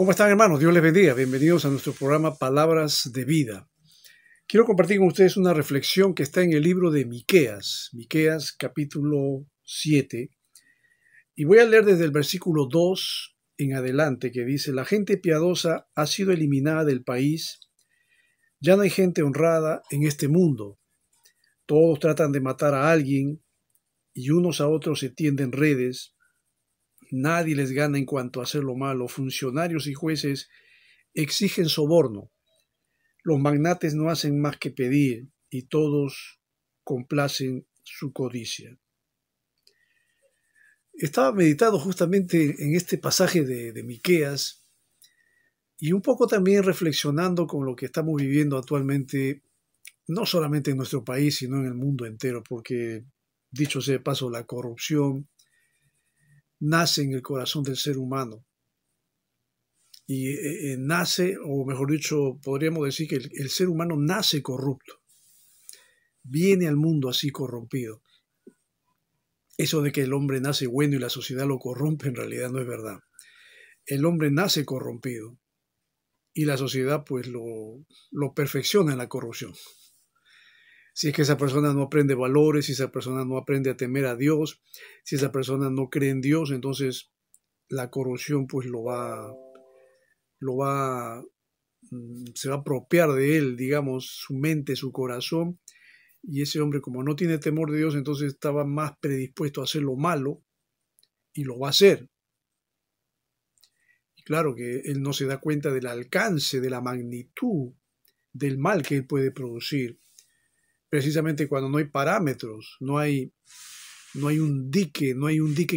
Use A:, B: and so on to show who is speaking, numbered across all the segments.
A: ¿Cómo están, hermanos? Dios les bendiga. Bienvenidos a nuestro programa Palabras de Vida. Quiero compartir con ustedes una reflexión que está en el libro de Miqueas, Miqueas capítulo 7, y voy a leer desde el versículo 2 en adelante, que dice: La gente piadosa ha sido eliminada del país, ya no hay gente honrada en este mundo. Todos tratan de matar a alguien y unos a otros se tienden redes. Nadie les gana en cuanto a hacer lo malo. Funcionarios y jueces exigen soborno. Los magnates no hacen más que pedir y todos complacen su codicia. Estaba meditando justamente en este pasaje de Miqueas y un poco también reflexionando con lo que estamos viviendo actualmente, no solamente en nuestro país, sino en el mundo entero, porque, dicho sea de paso, la corrupción nace en el corazón del ser humano. Y nace, o mejor dicho, podríamos decir que el ser humano nace corrupto, viene al mundo así corrompido. Eso de que el hombre nace bueno y la sociedad lo corrompe, en realidad no es verdad. El hombre nace corrompido y la sociedad pues lo perfecciona en la corrupción. Si es que esa persona no aprende valores, si esa persona no aprende a temer a Dios, si esa persona no cree en Dios, entonces la corrupción pues se va a apropiar de él, digamos, su mente, su corazón, y ese hombre, como no tiene temor de Dios, entonces estaba más predispuesto a hacer lo malo y lo va a hacer. Y claro que él no se da cuenta del alcance, de la magnitud del mal que él puede producir, precisamente cuando no hay parámetros, no hay un dique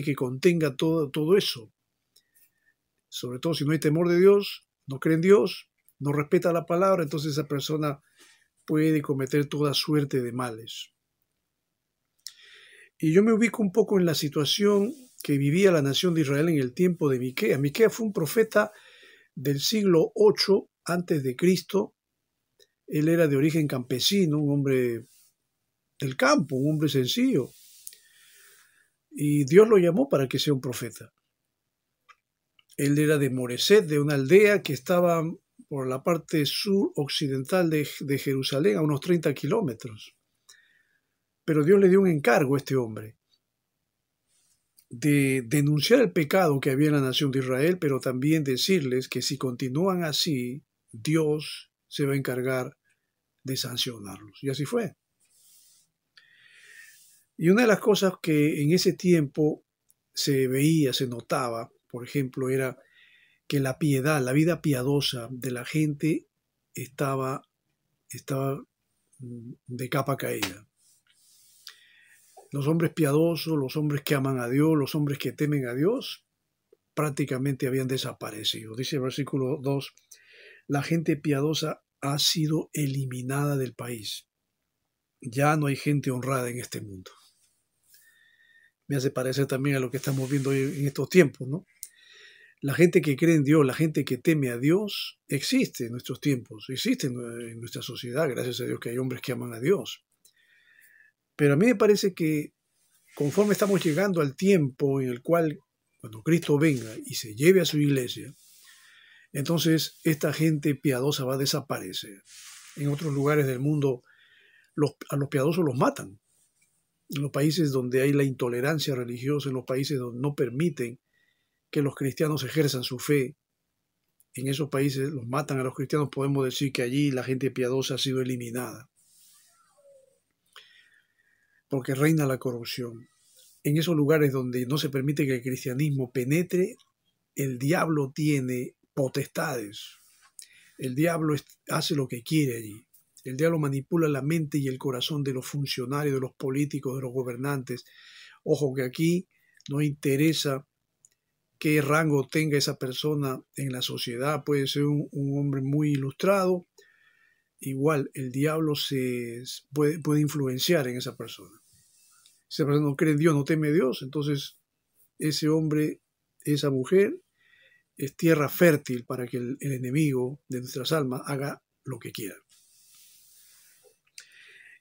A: que contenga todo eso. Sobre todo si no hay temor de Dios, no cree en Dios, no respeta la palabra, entonces esa persona puede cometer toda suerte de males. Y yo me ubico un poco en la situación que vivía la nación de Israel en el tiempo de Miqueas. Miqueas fue un profeta del siglo VIII antes de Cristo. Él era de origen campesino, un hombre del campo, un hombre sencillo. Y Dios lo llamó para que sea un profeta. Él era de Moreset, de una aldea que estaba por la parte suroccidental de Jerusalén, a unos 30 kilómetros. Pero Dios le dio un encargo a este hombre de denunciar el pecado que había en la nación de Israel, pero también decirles que si continúan así, Dios se va a encargar de sancionarlos. Y así fue. Y una de las cosas que en ese tiempo se veía, se notaba, por ejemplo, era que la piedad, la vida piadosa de la gente estaba de capa caída. Los hombres piadosos, los hombres que aman a Dios, los hombres que temen a Dios, prácticamente habían desaparecido. Dice el versículo 2, la gente piadosa ha sido eliminada del país. Ya no hay gente honrada en este mundo. Me hace parecer también a lo que estamos viendo hoy en estos tiempos, ¿no? La gente que cree en Dios, la gente que teme a Dios, existe en nuestros tiempos, existe en nuestra sociedad, gracias a Dios que hay hombres que aman a Dios. Pero a mí me parece que conforme estamos llegando al tiempo en el cual, cuando Cristo venga y se lleve a su iglesia, entonces esta gente piadosa va a desaparecer. En otros lugares del mundo a los piadosos los matan. En los países donde hay la intolerancia religiosa, en los países donde no permiten que los cristianos ejerzan su fe, en esos países los matan a los cristianos, podemos decir que allí la gente piadosa ha sido eliminada, porque reina la corrupción. En esos lugares donde no se permite que el cristianismo penetre, el diablo tiene potestades. El diablo hace lo que quiere allí. El diablo manipula la mente y el corazón de los funcionarios, de los políticos, de los gobernantes. Ojo que aquí no interesa qué rango tenga esa persona en la sociedad. Puede ser un hombre muy ilustrado. Igual el diablo puede influenciar en esa persona. Si esa persona no cree en Dios, no teme a Dios, entonces ese hombre, esa mujer, es tierra fértil para que el enemigo de nuestras almas haga lo que quiera.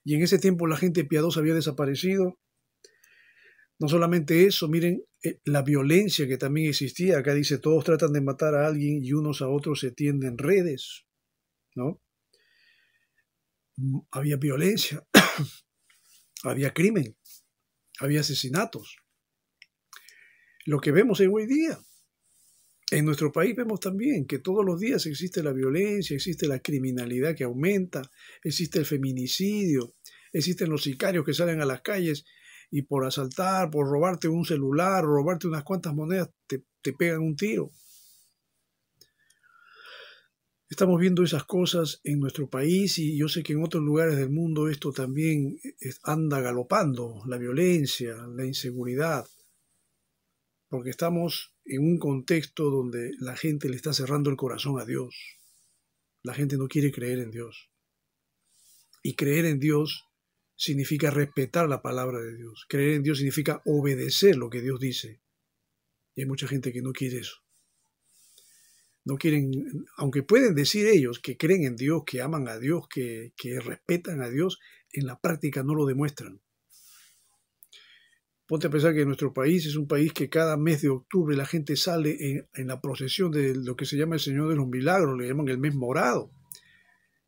A: Y en ese tiempo la gente piadosa había desaparecido. No solamente eso, miren la violencia que también existía. Acá dice, todos tratan de matar a alguien y unos a otros se tienden redes, ¿no? Había violencia, había crimen, había asesinatos. Lo que vemos hoy día, en nuestro país vemos también que todos los días existe la violencia, existe la criminalidad que aumenta, existe el feminicidio, existen los sicarios que salen a las calles y por asaltar, por robarte un celular, robarte unas cuantas monedas, te pegan un tiro. Estamos viendo esas cosas en nuestro país y yo sé que en otros lugares del mundo esto también anda galopando, la violencia, la inseguridad, porque estamos en un contexto donde la gente le está cerrando el corazón a Dios. La gente no quiere creer en Dios. Y creer en Dios significa respetar la palabra de Dios. Creer en Dios significa obedecer lo que Dios dice. Y hay mucha gente que no quiere eso. No quieren, aunque pueden decir ellos que creen en Dios, que aman a Dios, que respetan a Dios, en la práctica no lo demuestran. Ponte a pensar que nuestro país es un país que cada mes de octubre la gente sale en la procesión de lo que se llama el Señor de los Milagros, le llaman el mes morado.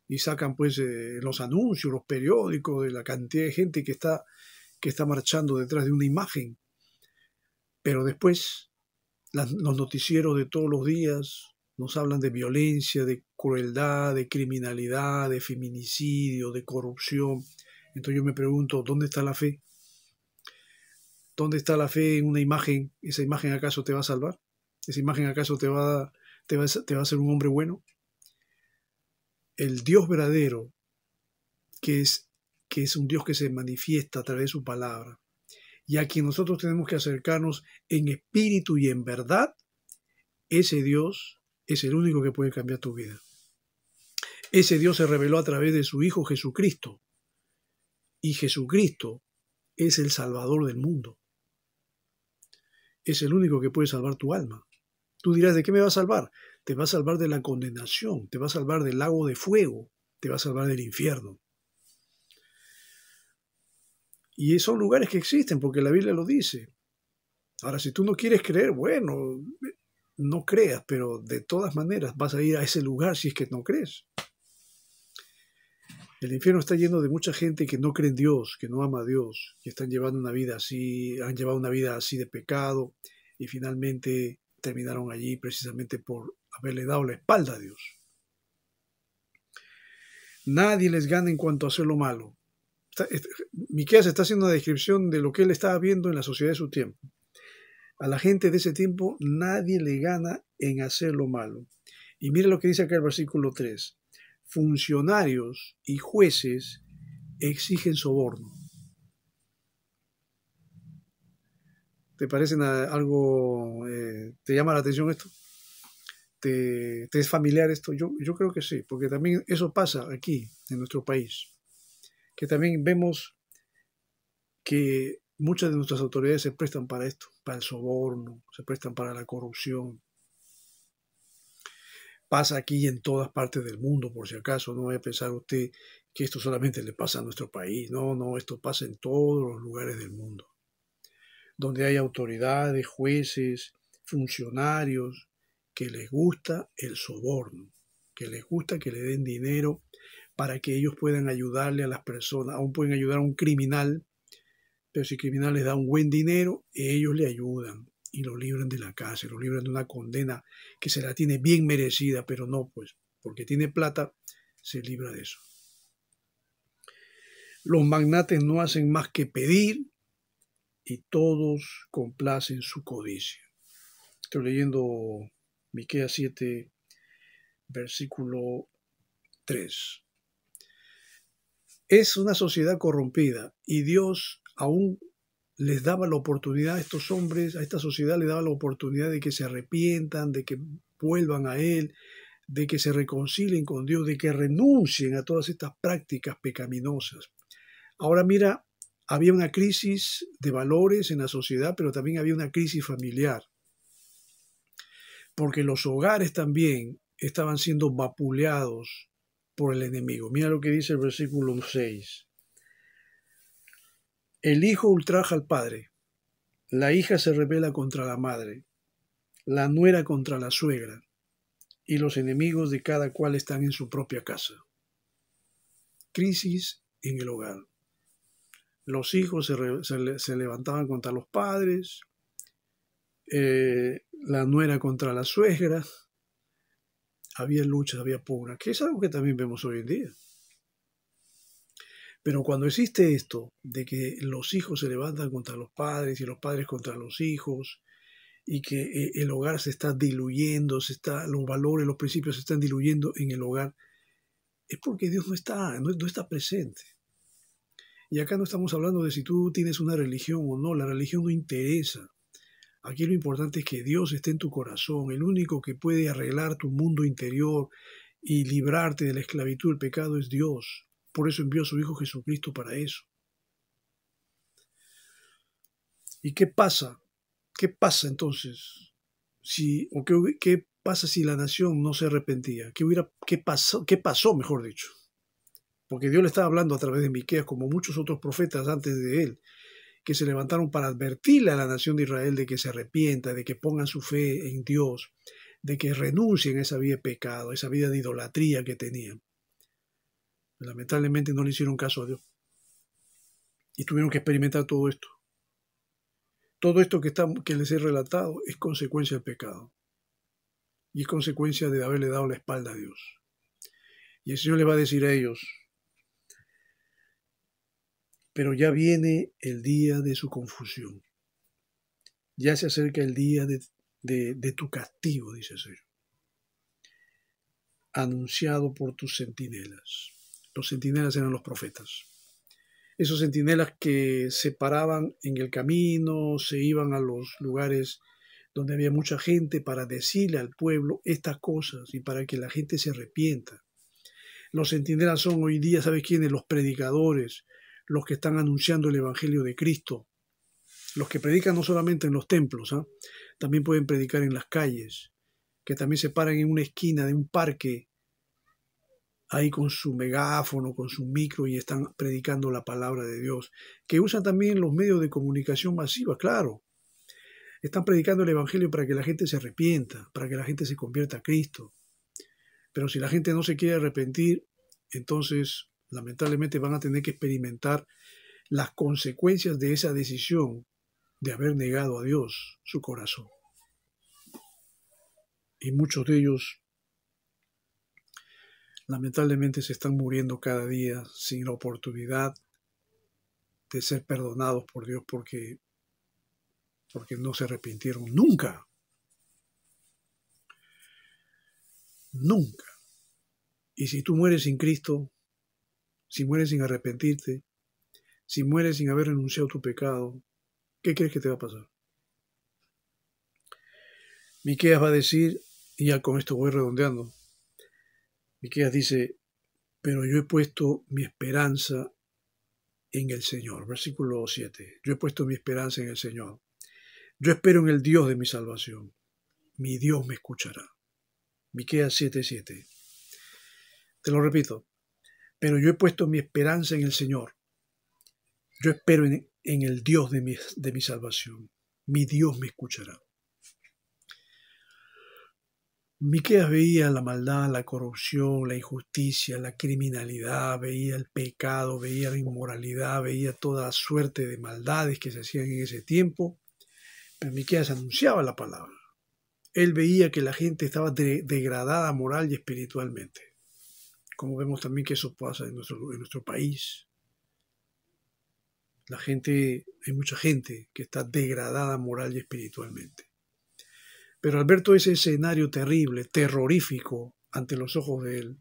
A: Y sacan pues los anuncios, los periódicos de la cantidad de gente que está marchando detrás de una imagen. Pero después los noticieros de todos los días nos hablan de violencia, de crueldad, de criminalidad, de feminicidio, de corrupción. Entonces yo me pregunto, ¿dónde está la fe? ¿Dónde está la fe en una imagen? ¿Esa imagen acaso te va a salvar? ¿Esa imagen acaso te va a hacer un hombre bueno? El Dios verdadero, que es un Dios que se manifiesta a través de su palabra, y a quien nosotros tenemos que acercarnos en espíritu y en verdad, ese Dios es el único que puede cambiar tu vida. Ese Dios se reveló a través de su Hijo Jesucristo, y Jesucristo es el Salvador del mundo. Es el único que puede salvar tu alma. Tú dirás, ¿de qué me va a salvar? Te va a salvar de la condenación, te va a salvar del lago de fuego, te va a salvar del infierno. Y son lugares que existen porque la Biblia lo dice. Ahora, si tú no quieres creer, bueno, no creas, pero de todas maneras vas a ir a ese lugar si es que no crees. El infierno está lleno de mucha gente que no cree en Dios, que no ama a Dios, que están llevando una vida así, han llevado una vida así de pecado y finalmente terminaron allí precisamente por haberle dado la espalda a Dios. Nadie les gana en cuanto a hacer lo malo. Miqueas está haciendo una descripción de lo que él estaba viendo en la sociedad de su tiempo. A la gente de ese tiempo nadie le gana en hacer lo malo. Y mire lo que dice acá el versículo 3. Funcionarios y jueces exigen soborno. ¿Te parece algo, te llama la atención esto? ¿Te es familiar esto? Yo creo que sí, porque también eso pasa aquí en nuestro país. Que también vemos que muchas de nuestras autoridades se prestan para esto, para el soborno, se prestan para la corrupción. Pasa aquí y en todas partes del mundo, por si acaso. No vaya a pensar usted que esto solamente le pasa a nuestro país. No, esto pasa en todos los lugares del mundo. Donde hay autoridades, jueces, funcionarios, que les gusta el soborno, que les gusta que le den dinero para que ellos puedan ayudarle a las personas. Aún pueden ayudar a un criminal, pero si el criminal les da un buen dinero, ellos le ayudan y lo libran de la cárcel, lo libran de una condena que se la tiene bien merecida, pero no, pues, porque tiene plata, se libra de eso. Los magnates no hacen más que pedir y todos complacen su codicia. Estoy leyendo Miqueas 7, versículo 3. Es una sociedad corrompida y Dios aún les daba la oportunidad a estos hombres, a esta sociedad le daba la oportunidad de que se arrepientan, de que vuelvan a Él, de que se reconcilien con Dios, de que renuncien a todas estas prácticas pecaminosas. Ahora mira, había una crisis de valores en la sociedad, pero también había una crisis familiar, porque los hogares también estaban siendo vapuleados por el enemigo. Mira lo que dice el versículo 6. El hijo ultraja al padre La hija se rebela contra la madre, la nuera contra la suegra, y los enemigos de cada cual están en su propia casa. Crisis en el hogar. Los hijos se levantaban contra los padres, la nuera contra la suegra. Había luchas, había pugnas, que es algo que también vemos hoy en día. Pero cuando existe esto, de que los hijos se levantan contra los padres y los padres contra los hijos, y que el hogar se está diluyendo, los valores, los principios se están diluyendo en el hogar, es porque Dios no está presente. Y acá no estamos hablando de si tú tienes una religión o no, la religión no interesa. Aquí lo importante es que Dios esté en tu corazón, el único que puede arreglar tu mundo interior y librarte de la esclavitud del pecado es Dios. Por eso envió a su Hijo Jesucristo para eso. ¿Y qué pasa? ¿Qué pasa entonces? ¿Qué pasa si la nación no se arrepentía? ¿Qué pasó, mejor dicho? Porque Dios le estaba hablando a través de Miqueas, como muchos otros profetas antes de él, que se levantaron para advertirle a la nación de Israel de que se arrepienta, de que pongan su fe en Dios, de que renuncien a esa vida de pecado, a esa vida de idolatría que tenían. Lamentablemente no le hicieron caso a Dios. Y tuvieron que experimentar todo esto. Todo esto que les he relatado es consecuencia del pecado. Y es consecuencia de haberle dado la espalda a Dios. Y el Señor le va a decir a ellos, pero ya viene el día de su confusión. Ya se acerca el día de tu castigo, dice el Señor. Anunciado por tus centinelas. Los centinelas eran los profetas. Esos centinelas que se paraban en el camino, se iban a los lugares donde había mucha gente para decirle al pueblo estas cosas y para que la gente se arrepienta. Los centinelas son hoy día, ¿sabes quiénes? Los predicadores, los que están anunciando el Evangelio de Cristo, los que predican no solamente en los templos, también pueden predicar en las calles, que también se paran en una esquina de un parque, ahí con su megáfono, con su micro y están predicando la palabra de Dios, que usan también los medios de comunicación masiva, claro. Están predicando el Evangelio para que la gente se arrepienta, para que la gente se convierta a Cristo. Pero si la gente no se quiere arrepentir, entonces lamentablemente van a tener que experimentar las consecuencias de esa decisión de haber negado a Dios su corazón. Y muchos de ellos lamentablemente se están muriendo cada día sin la oportunidad de ser perdonados por Dios porque no se arrepintieron nunca. Nunca. Y si tú mueres sin Cristo, si mueres sin arrepentirte, si mueres sin haber renunciado a tu pecado, ¿qué crees que te va a pasar? Miqueas va a decir, y ya con esto voy redondeando, Miqueas dice, pero yo he puesto mi esperanza en el Señor. Versículo 7. Yo he puesto mi esperanza en el Señor. Yo espero en el Dios de mi salvación. Mi Dios me escuchará. Miqueas 7:7. Te lo repito. Pero yo he puesto mi esperanza en el Señor. Yo espero en el Dios de mi salvación. Mi Dios me escuchará. Miqueas veía la maldad, la corrupción, la injusticia, la criminalidad, veía el pecado, veía la inmoralidad, veía toda suerte de maldades que se hacían en ese tiempo. Pero Miqueas anunciaba la palabra. Él veía que la gente estaba degradada moral y espiritualmente. Como vemos también que eso pasa en nuestro país. Hay mucha gente que está degradada moral y espiritualmente. Pero al ver todo ese escenario terrible, terrorífico, ante los ojos de él,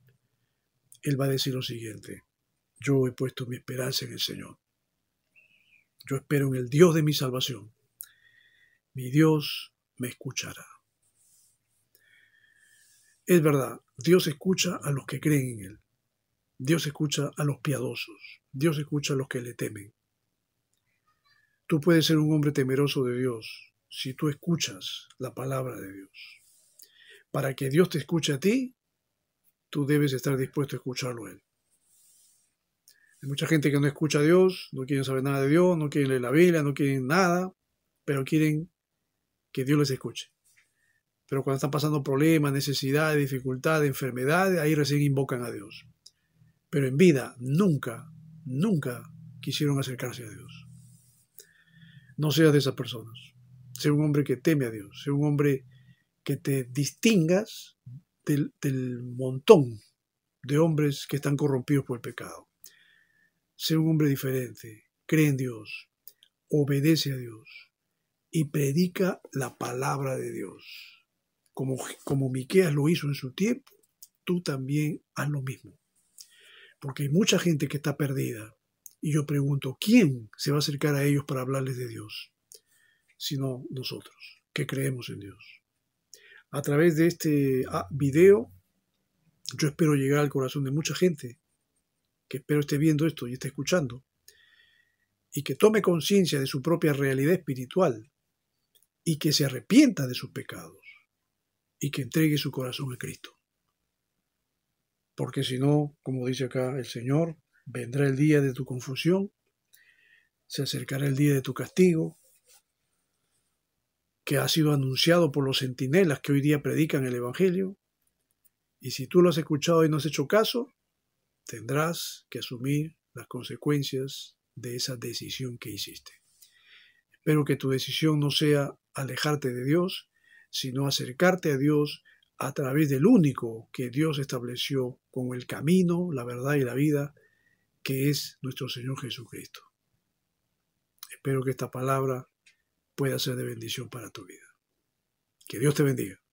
A: él va a decir lo siguiente: yo he puesto mi esperanza en el Señor. Yo espero en el Dios de mi salvación. Mi Dios me escuchará. Es verdad, Dios escucha a los que creen en Él. Dios escucha a los piadosos. Dios escucha a los que le temen. Tú puedes ser un hombre temeroso de Dios si tú escuchas la palabra de Dios. Para que Dios te escuche a ti, tú debes estar dispuesto a escucharlo a Él. Hay mucha gente que no escucha a Dios, no quieren saber nada de Dios, no quieren leer la Biblia, no quieren nada. pero quieren que Dios les escuche. Pero cuando están pasando problemas, necesidades, dificultades, enfermedades, ahí recién invocan a Dios. Pero en vida nunca quisieron acercarse a Dios. No seas de esas personas. Sé un hombre que teme a Dios. Sé un hombre que te distingas del montón de hombres que están corrompidos por el pecado. Sé un hombre diferente. Cree en Dios. Obedece a Dios. Y predica la palabra de Dios. Como Miqueas lo hizo en su tiempo, tú también haz lo mismo. Porque hay mucha gente que está perdida. Y yo pregunto, ¿quién se va a acercar a ellos para hablarles de Dios? Sino nosotros, que creemos en Dios. A través de este video, yo espero llegar al corazón de mucha gente que espero esté viendo esto y esté escuchando, y que tome conciencia de su propia realidad espiritual, y que se arrepienta de sus pecados, y que entregue su corazón a Cristo. Porque si no, como dice acá el Señor, vendrá el día de tu confusión, se acercará el día de tu castigo, que ha sido anunciado por los centinelas que hoy día predican el Evangelio, y si tú lo has escuchado y no has hecho caso, tendrás que asumir las consecuencias de esa decisión que hiciste. Espero que tu decisión no sea alejarte de Dios, sino acercarte a Dios a través del único que Dios estableció como el camino, la verdad y la vida, que es nuestro Señor Jesucristo. Espero que esta palabra pueda ser de bendición para tu vida. Que Dios te bendiga.